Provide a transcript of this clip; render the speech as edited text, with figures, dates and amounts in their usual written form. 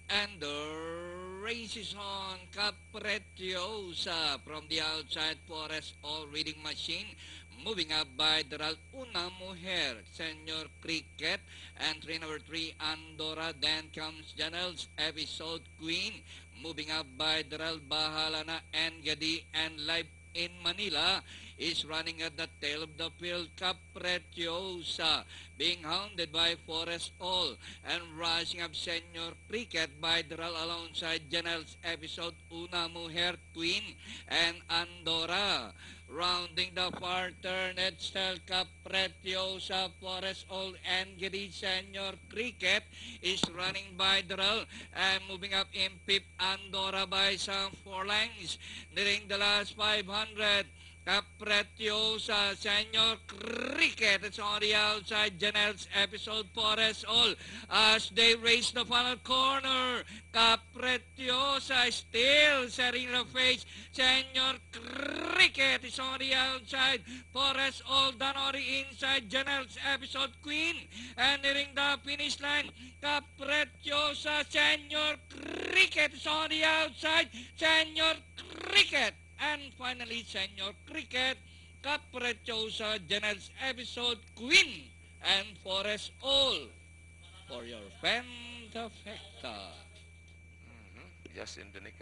And the race is on. Capretiosa from the outside Forest all reading machine. Moving up by Daral Una Mujer, Senor Cricket, entry number 3 Andorra. Then comes Janel's Episode Queen. Moving up by Daral Bahalana and Gadi and Live in Manila is running at the tail of the field. Capretiosa being hounded by Forest All and rising up Senor Cricket by Daral alongside Janel's Episode Una Mujer Queen and Andorra. Rounding the far turn, it's still Capretiosa, Forest All and Giri. Senor Cricket is running by Daral and moving up in Pip Andorra by some 4 lengths. Nearing the last 500. Capretiosa, Senor Cricket, it's on the outside. Janel's Episode Forest All as they race the final corner. Capretiosa still setting the face. Senor Cricket is on the outside. Forest All done on the inside. Janel's Episode Queen and nearing the finish line. Capretiosa, Senor Cricket is on the outside. Senor Cricket. And finally, Senor Cricket, Capretiosa, Janel's Episode Queen, and Forest All for your Pentafecta. Just in the nick